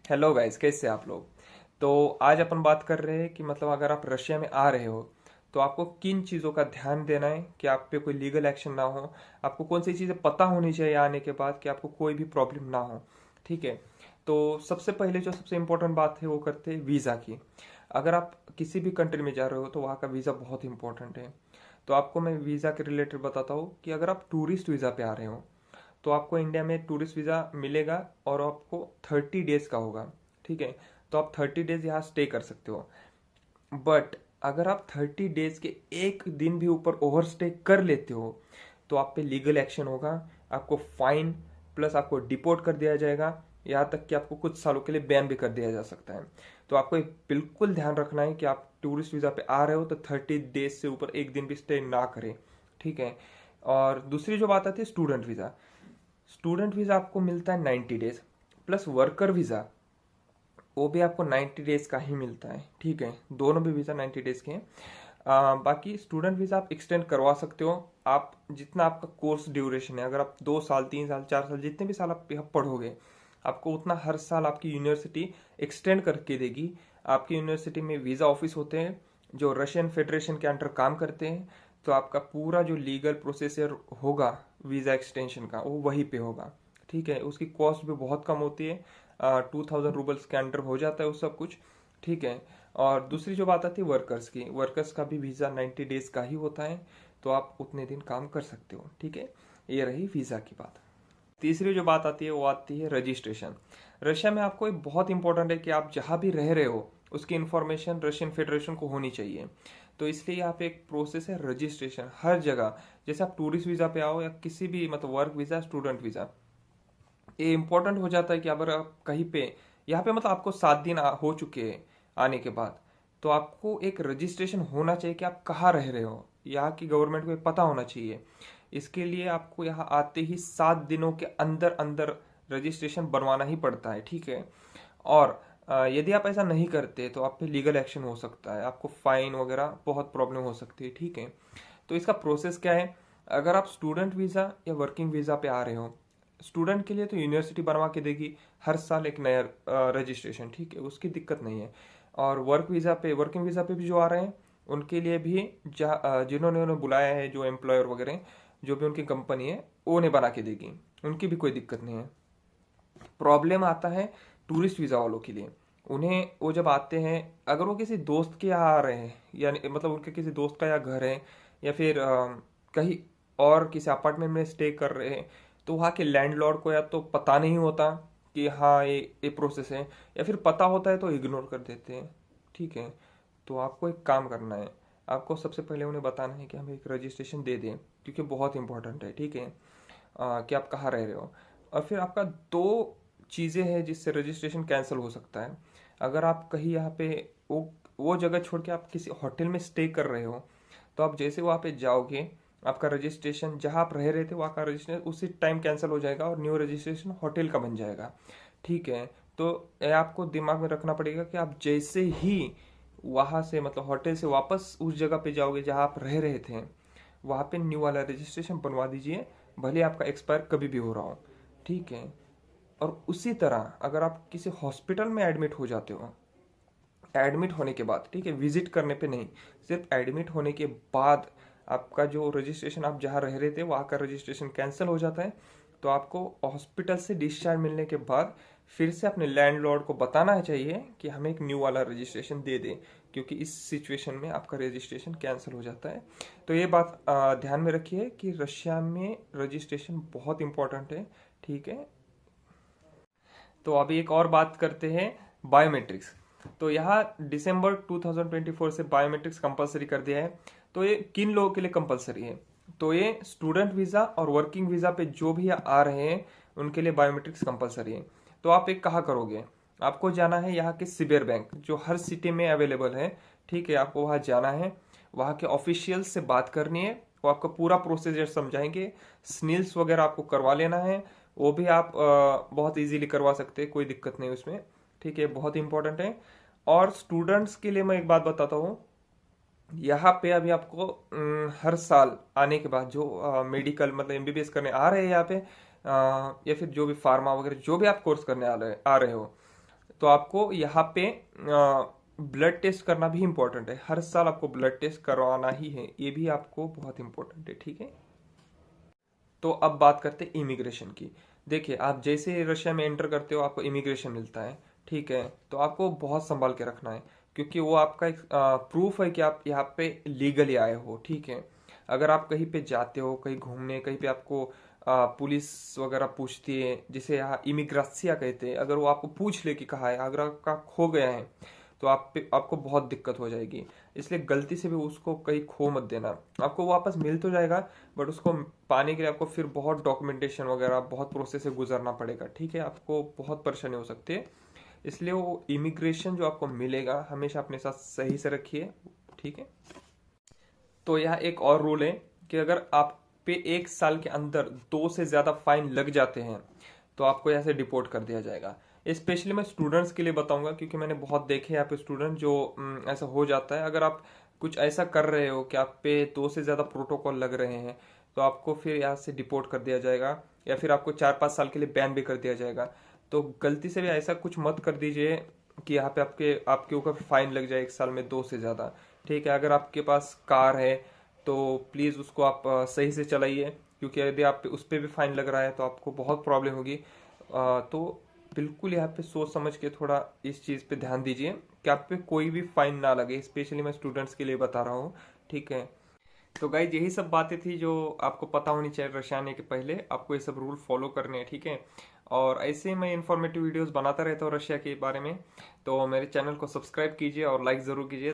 Hello guys, कैसे आप लोग। तो आज अपन बात कर रहे हैं कि मतलब अगर आप रशिया में आ रहे हो तो आपको किन चीज़ों का ध्यान देना है कि आप पे कोई लीगल एक्शन ना हो। आपको कौन सी चीज़ें पता होनी चाहिए आने के बाद कि आपको कोई भी प्रॉब्लम ना हो। ठीक है। तो सबसे पहले जो सबसे इम्पोर्टेंट बात है वो करते हैं वीज़ा की। अगर आप किसी भी कंट्री में जा रहे हो तो वहाँ का वीज़ा बहुत इंपॉर्टेंट है। तो आपको मैं वीज़ा के रिलेटेड बताता हूँ कि अगर आप टूरिस्ट वीज़ा पे आ रहे हो तो आपको इंडिया में टूरिस्ट वीज़ा मिलेगा और आपको 30 डेज का होगा। ठीक है। तो आप 30 डेज यहाँ स्टे कर सकते हो। बट अगर आप 30 डेज के एक दिन भी ऊपर ओवर स्टे कर लेते हो तो आप पे लीगल एक्शन होगा। आपको फाइन प्लस आपको डिपोर्ट कर दिया जाएगा। यहाँ तक कि आपको कुछ सालों के लिए बैन भी कर दिया जा सकता है। तो आपको एक बिल्कुल ध्यान रखना है कि आप टूरिस्ट वीज़ा पे आ रहे हो तो 30 डेज से ऊपर एक दिन भी स्टे ना करें। ठीक है। और दूसरी जो बात आती है स्टूडेंट वीज़ा। स्टूडेंट वीज़ा आपको मिलता है 90 डेज प्लस वर्कर वीज़ा वो भी आपको 90 डेज का ही मिलता है। ठीक है। दोनों भी वीज़ा 90 डेज के हैं। बाकी स्टूडेंट वीज़ा आप एक्सटेंड करवा सकते हो। आप जितना आपका कोर्स ड्यूरेशन है, अगर आप 2 साल 3 साल 4 साल जितने भी साल आप यहाँ पढ़ोगे आपको उतना हर साल आपकी यूनिवर्सिटी एक्सटेंड करके देगी। आपकी यूनिवर्सिटी में वीज़ा ऑफिस होते हैं जो रशियन फेडरेशन के अंडर काम करते हैं। तो आपका पूरा जो लीगल प्रोसेसर होगा वीज़ा एक्सटेंशन का वो वहीं पे होगा। ठीक है। उसकी कॉस्ट भी बहुत कम होती है। 2000 रूबल्स के अंडर हो जाता है वो सब कुछ। ठीक है। और दूसरी जो बात आती है वर्कर्स की, वर्कर्स का भी वीज़ा 90 डेज का ही होता है। तो आप उतने दिन काम कर सकते हो। ठीक है। ये रही वीज़ा की बात। तीसरी जो बात आती है वो आती है रजिस्ट्रेशन। रशिया में आपको एक बहुत इंपॉर्टेंट है कि आप जहाँ भी रह रहे हो उसकी इंफॉर्मेशन रशियन फेडरेशन को होनी चाहिए। तो इसलिए यहाँ पे एक प्रोसेस है रजिस्ट्रेशन हर जगह। जैसे आप टूरिस्ट वीज़ा पे आओ या किसी भी मतलब वर्क वीज़ा स्टूडेंट वीज़ा, ये इम्पोर्टेंट हो जाता है कि अगर आप कहीं पे यहाँ पे मतलब आपको 7 दिन हो चुके हैं आने के बाद तो आपको एक रजिस्ट्रेशन होना चाहिए कि आप कहाँ रह रहे हो। यहाँ की गवर्नमेंट को ये पता होना चाहिए। इसके लिए आपको यहाँ आते ही 7 दिनों के अंदर अंदर रजिस्ट्रेशन बनवाना ही पड़ता है। ठीक है। और यदि आप ऐसा नहीं करते तो आप पे लीगल एक्शन हो सकता है, आपको फाइन वगैरह बहुत प्रॉब्लम हो सकती है। ठीक है। तो इसका प्रोसेस क्या है। अगर आप स्टूडेंट वीज़ा या वर्किंग वीज़ा पे आ रहे हो, स्टूडेंट के लिए तो यूनिवर्सिटी बनवा के देगी हर साल एक नया रजिस्ट्रेशन। ठीक है, उसकी दिक्कत नहीं है। और वर्किंग वीज़ा पे भी जो आ रहे हैं उनके लिए भी जिन्होंने उन्हें बुलाया है जो एम्प्लॉयर वगैरह जो भी उनकी कंपनी है वो उन्हें बना के देगी। उनकी भी कोई दिक्कत नहीं है। प्रॉब्लम आता है टूरिस्ट वीज़ा वालों के लिए। उन्हें वो जब आते हैं अगर वो किसी दोस्त के यहाँ आ रहे हैं यानी मतलब उनके किसी दोस्त का या घर है या फिर कहीं और किसी अपार्टमेंट में स्टे कर रहे हैं तो वहाँ के लैंडलॉर्ड को या तो पता नहीं होता कि हाँ ये प्रोसेस है या फिर पता होता है तो इग्नोर कर देते हैं। ठीक है। तो आपको एक काम करना है। आपको सबसे पहले उन्हें बताना है कि हमें एक रजिस्ट्रेशन दे दें क्योंकि बहुत इंपॉर्टेंट है। ठीक है। कि आप कहाँ रह रहे हो। और फिर आपका दो चीज़ें हैं जिससे रजिस्ट्रेशन कैंसिल हो सकता है। अगर आप कहीं यहाँ पे वो जगह छोड़ के आप किसी होटल में स्टे कर रहे हो तो आप जैसे वहाँ पे जाओगे आपका रजिस्ट्रेशन जहाँ आप रह रहे थे वहाँ का रजिस्ट्रेशन उसी टाइम कैंसिल हो जाएगा और न्यू रजिस्ट्रेशन होटल का बन जाएगा। ठीक है। तो ये आपको दिमाग में रखना पड़ेगा कि आप जैसे ही वहाँ से मतलब होटल से वापस उस जगह पे जाओगे जहाँ आप रह रहे थे वहाँ पे न्यू वाला रजिस्ट्रेशन बनवा दीजिए, भले आपका एक्सपायर कभी भी हो रहा हो। ठीक है। और उसी तरह अगर आप किसी हॉस्पिटल में एडमिट हो जाते हो, एडमिट होने के बाद, ठीक है, विजिट करने पे नहीं, सिर्फ एडमिट होने के बाद आपका जो रजिस्ट्रेशन आप जहाँ रह रहे थे वहाँ का रजिस्ट्रेशन कैंसिल हो जाता है। तो आपको हॉस्पिटल से डिस्चार्ज मिलने के बाद फिर से अपने लैंडलॉर्ड को बताना चाहिए कि हमें एक न्यू वाला रजिस्ट्रेशन दे दें क्योंकि इस सिचुएशन में आपका रजिस्ट्रेशन कैंसिल हो जाता है। तो ये बात ध्यान में रखिए कि रशिया में रजिस्ट्रेशन बहुत इंपॉर्टेंट है। ठीक है। तो अभी एक और बात करते हैं बायोमेट्रिक्स। तो यहाँ दिसंबर 2024 से बायोमेट्रिक्स कंपलसरी कर दिया है। तो ये किन लोगों के लिए कंपलसरी है। तो ये स्टूडेंट वीज़ा और वर्किंग वीज़ा पे जो भी आ रहे हैं उनके लिए बायोमेट्रिक्स कंपलसरी है। तो आप एक कहाँ करोगे, आपको जाना है यहाँ के सिबेर बैंक जो हर सिटी में अवेलेबल है। ठीक है। आपको वहाँ जाना है, वहाँ के ऑफिशियल से बात करनी है, वो आपको पूरा प्रोसीजर समझाएंगे। स्निल्स वगैरह आपको करवा लेना है, वो भी आप बहुत इजीली करवा सकते हैं, कोई दिक्कत नहीं उसमें। ठीक है। बहुत इंपॉर्टेंट है। और स्टूडेंट्स के लिए मैं एक बात बताता हूँ, यहाँ पे अभी आपको हर साल आने के बाद जो मेडिकल मतलब एमबीबीएस करने आ रहे हैं यहाँ पे या फिर जो भी फार्मा वगैरह जो भी आप कोर्स करने आ रहे हो तो आपको यहाँ पे ब्लड टेस्ट करना भी इम्पोर्टेंट है। हर साल आपको ब्लड टेस्ट करवाना ही है, ये भी आपको बहुत इम्पोर्टेंट है, ठीक है। तो अब बात करते हैं इमिग्रेशन की। देखिए, आप जैसे ही रशिया में एंटर करते हो आपको इमिग्रेशन मिलता है, ठीक है। तो आपको बहुत संभाल के रखना है, क्योंकि वो आपका एक प्रूफ है कि आप यहाँ पे लीगली आए हो, ठीक है। अगर आप कहीं पे जाते हो, कहीं घूमने, कहीं पे आपको पुलिस वगैरह पूछती है, जिसे यहाँ इमिग्रेसिया कहते हैं, अगर वो आपको पूछ ले कि कहाँ है, अगर आपका खो गया है, तो आपको बहुत दिक्कत हो जाएगी। इसलिए गलती से भी उसको कहीं खो मत देना। आपको वापस मिल तो जाएगा, बट उसको पाने के लिए आपको फिर बहुत डॉक्यूमेंटेशन वगैरह, बहुत प्रोसेस से गुजरना पड़ेगा, ठीक है। आपको बहुत परेशानी हो सकती है। इसलिए वो इमिग्रेशन जो आपको मिलेगा हमेशा अपने साथ सही से रखिए, ठीक है। तो यह एक और रूल है कि अगर आप पे 1 साल के अंदर 2 से ज्यादा फाइन लग जाते हैं तो आपको यहाँ से डिपोर्ट कर दिया जाएगा। स्पेशली मैं स्टूडेंट्स के लिए बताऊंगा, क्योंकि मैंने बहुत देखे यहाँ पे स्टूडेंट जो ऐसा हो जाता है। अगर आप कुछ ऐसा कर रहे हो कि आप पे 2 से ज्यादा प्रोटोकॉल लग रहे हैं, तो आपको फिर यहाँ से डिपोर्ट कर दिया जाएगा, या फिर आपको 4-5 साल के लिए बैन भी कर दिया जाएगा। तो गलती से भी ऐसा कुछ मत कर दीजिए कि यहाँ पे आपके आपके ऊपर फाइन लग जाए 1 साल में 2 से ज्यादा, ठीक है। अगर आपके पास कार है तो प्लीज़ उसको आप सही से चलाइए, क्योंकि यदि आप उस पर भी फाइन लग रहा है तो आपको बहुत प्रॉब्लम होगी। तो बिल्कुल यहाँ पे सोच समझ के थोड़ा इस चीज़ पे ध्यान दीजिए कि आप पे कोई भी फाइन ना लगे। स्पेशली मैं स्टूडेंट्स के लिए बता रहा हूँ, ठीक है। तो गाइज यही सब बातें थी जो आपको पता होनी चाहिए रशिया आने के पहले। आपको ये सब रूल फॉलो करने हैं, ठीक है। और ऐसे ही मैं इन्फॉर्मेटिव वीडियोस बनाता रहता हूँ रशिया के बारे में। तो मेरे चैनल को सब्सक्राइब कीजिए और लाइक ज़रूर कीजिए।